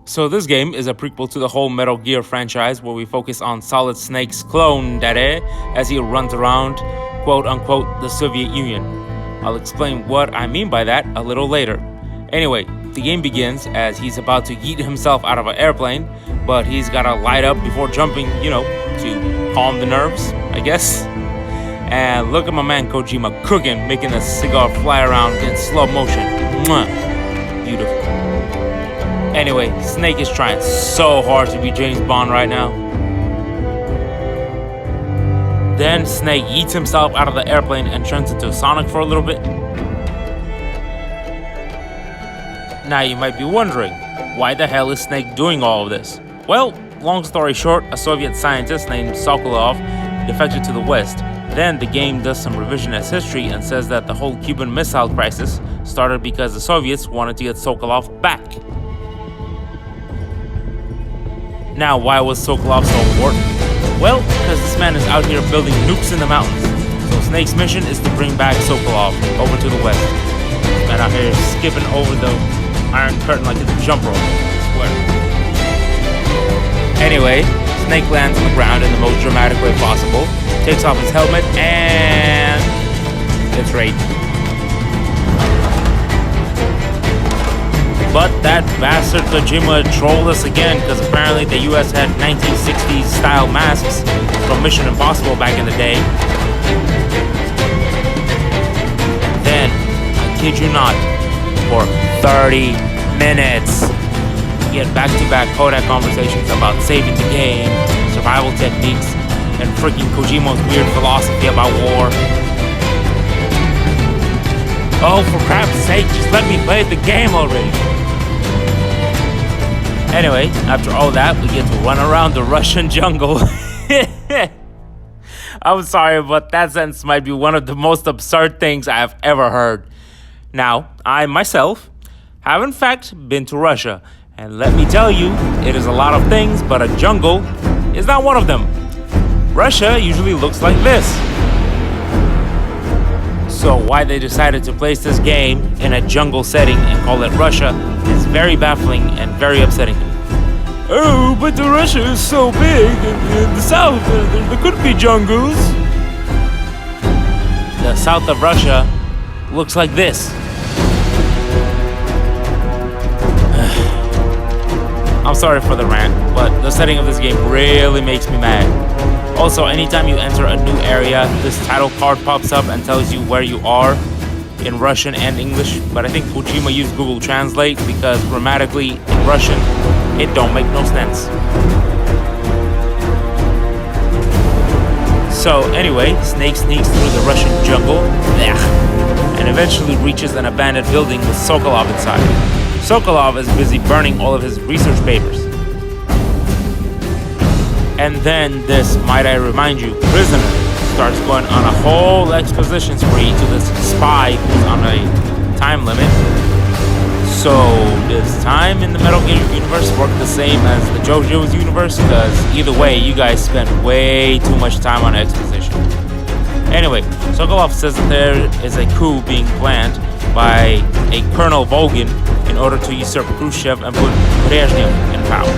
So this game is a prequel to the whole Metal Gear franchise where we focus on Solid Snake's clone, Dare, as he runs around, quote-unquote, the Soviet Union. I'll explain what I mean by that a little later. Anyway, the game begins as he's about to yeet himself out of an airplane, but he's gotta light up before jumping, to calm the nerves, I guess. And look at my man Kojima cooking, making a cigar fly around in slow motion. Mwah. Beautiful. Anyway, Snake is trying so hard to be James Bond right now. Then Snake yeets himself out of the airplane and turns into Sonic for a little bit. Now you might be wondering, why the hell is Snake doing all of this? Well, long story short, a Soviet scientist named Sokolov defected to the West. Then the game does some revisionist history and says that the whole Cuban Missile Crisis started because the Soviets wanted to get Sokolov back. Now, why was Sokolov so important? Well, because this man is out here building nukes in the mountains. So Snake's mission is to bring back Sokolov over to the West. This man out here skipping over the Iron Curtain like it's a jump rope. I swear. Anyway, Snake lands on the ground in the most dramatic way possible, takes off his helmet, and it's right. But that bastard Kojima trolled us again because apparently the US had 1960s style masks from Mission Impossible back in the day. And then, I kid you not, for 30 minutes, we get back-to-back Kodak conversations about saving the game, survival techniques, and freaking Kojima's weird philosophy about war. Oh, for crap's sake, just let me play the game already. Anyway, after all that, we get to run around the Russian jungle. I'm sorry, but that sentence might be one of the most absurd things I have ever heard. Now, I myself have in fact been to Russia, and let me tell you, it is a lot of things, but a jungle is not one of them. Russia usually looks like this. So why they decided to place this game in a jungle setting and call it Russia is very baffling and very upsetting to me. Oh, but the Russia is so big, in the south there could be jungles. The south of Russia looks like this. I'm sorry for the rant, but the setting of this game really makes me mad. Also, anytime you enter a new area, this title card pops up and tells you where you are in Russian and English, but I think Kojima used Google Translate because grammatically in Russian, it don't make no sense. So anyway, Snake sneaks through the Russian jungle, and eventually reaches an abandoned building with Sokolov inside. Sokolov is busy burning all of his research papers. And then this, might I remind you, prisoner starts going on a whole exposition spree to this spy who's on a time limit. So, does time in the Metal Gear universe work the same as the JoJo's universe? Because either way, you guys spend way too much time on exposition. Anyway, Sokolov says that there is a coup being planned by a Colonel Volgin in order to usurp Khrushchev and put Brezhnev in power,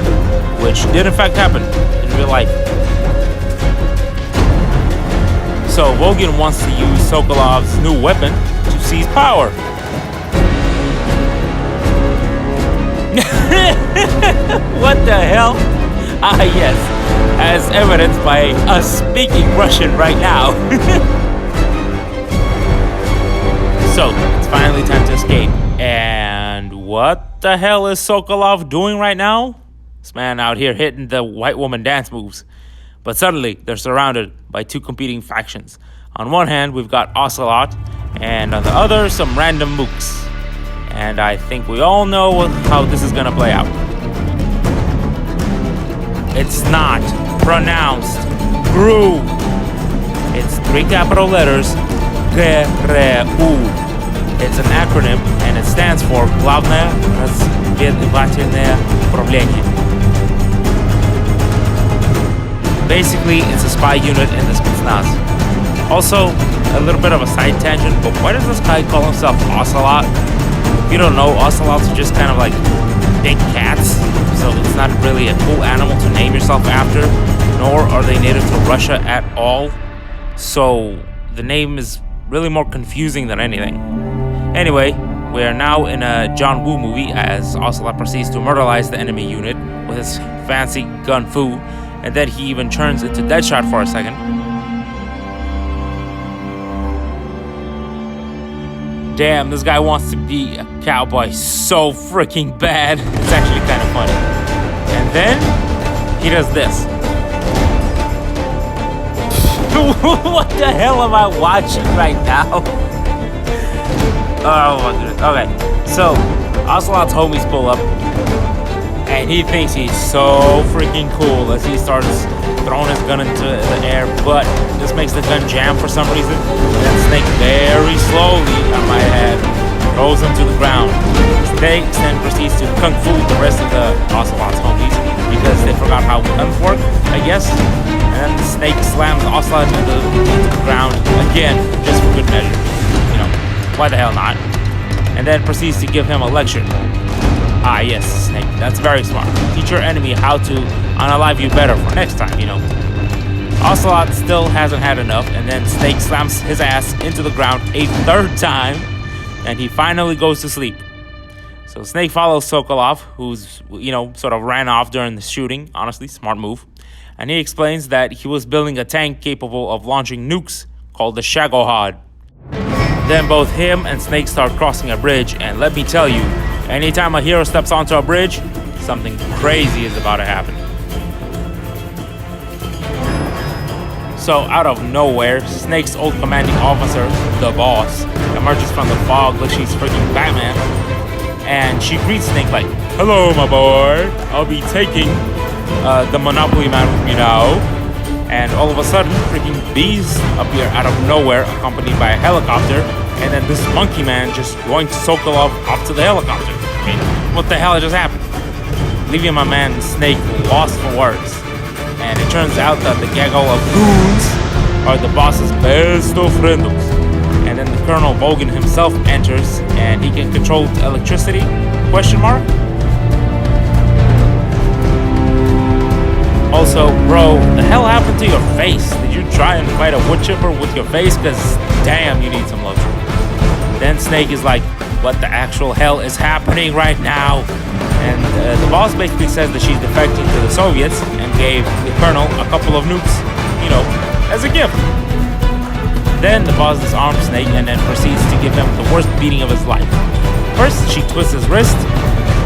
which did in fact happen in real life. So Volgin wants to use Sokolov's new weapon to seize power. What the hell? Ah yes, as evidenced by us speaking Russian right now. So, it's finally time to escape. And what the hell is Sokolov doing right now? This man out here hitting the white woman dance moves. But suddenly, they're surrounded by two competing factions. On one hand, we've got Ocelot, and on the other, some random mooks. And I think we all know how this is gonna play out. It's not pronounced GRU. It's 3 capital letters, GRU. It's an acronym, and it stands for Главное разведывательное управление. Basically, it's a spy unit in the Spetsnaz. Also, a little bit of a side tangent, but why does this guy call himself Ocelot? If you don't know, Ocelots are just kind of like big cats. So not really a cool animal to name yourself after, nor are they native to Russia at all. So the name is really more confusing than anything. Anyway, we are now in a John Woo movie as Ocelot proceeds to murderize the enemy unit with his fancy gun fu, and then he even turns into Deadshot for a second. Damn, this guy wants to be a cowboy so freaking bad. It's actually kind of funny. And then he does this. What the hell am I watching right now? Oh my goodness. Okay, so Ocelot's homies pull up, and he thinks he's so freaking cool as he starts throwing his gun into the air, but this makes the gun jam for some reason. And then Snake very slowly, I might add, throws him to the ground. Snake then proceeds to kung fu the rest of the Ocelot's homies because they forgot how guns work, I guess. And then the Snake slams Ocelot into the ground again, just for good measure. You know, why the hell not? And then proceeds to give him a lecture. Ah, yes, Snake, that's very smart. Teach your enemy how to unalive you better for next time, you know. Ocelot still hasn't had enough, and then Snake slams his ass into the ground a third time, and he finally goes to sleep. So Snake follows Sokolov, who's, you know, sort of ran off during the shooting. Honestly, smart move. And he explains that he was building a tank capable of launching nukes called the Shagohod. Then both him and Snake start crossing a bridge, and let me tell you, anytime a hero steps onto a bridge, something crazy is about to happen. So out of nowhere, Snake's old commanding officer, the boss, emerges from the fog like she's freaking Batman. And she greets Snake like, "Hello, my boy. I'll be taking the Monopoly Man with me now." And all of a sudden, freaking bees appear out of nowhere, accompanied by a helicopter. And then this monkey man just going to Sokolov up to the helicopter. I mean, what the hell just happened? Leaving my man Snake lost for words. And it turns out that the gaggle of goons are the boss's best of friends. And then the Colonel Volgin himself enters, and he can control electricity? Question mark? Also, bro, the hell happened to your face? Did you try and fight a wood chipper with your face? Cause damn, you need some love. Then Snake is like, what the actual hell is happening right now? And the boss basically says that she's defecting to the Soviets and gave the Colonel a couple of nukes, you know, as a gift. Then the boss disarms Snake and then proceeds to give him the worst beating of his life. First, she twists his wrist,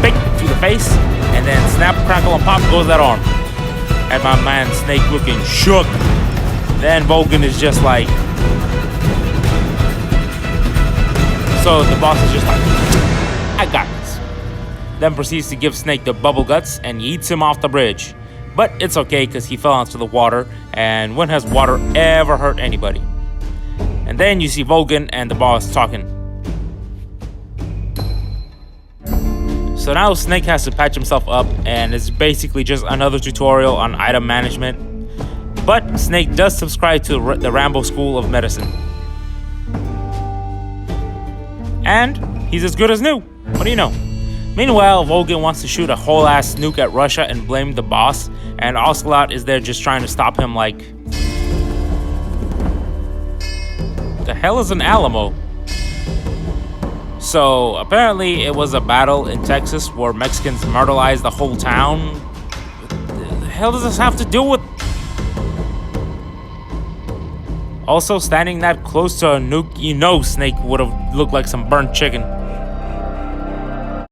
pick to the face, and then snap, crackle, and pop goes that arm. And my man Snake looking shook. Then Volgin is just like... So the boss is just like, I got this. Then proceeds to give Snake the bubble guts and yeets him off the bridge. But it's okay because he fell into the water, and when has water ever hurt anybody? And then you see Volgin and the boss talking. So now Snake has to patch himself up, and it's basically just another tutorial on item management. But Snake does subscribe to the Rambo School of Medicine. And he's as good as new. What do you know? Meanwhile, Volgin wants to shoot a whole ass nuke at Russia and blame the boss, and Ocelot is there just trying to stop him like... The hell is an Alamo? So apparently it was a battle in Texas where Mexicans murderized the whole town. What the hell does this have to do with... Also, standing that close to a nuke, you know Snake would have looked like some burnt chicken.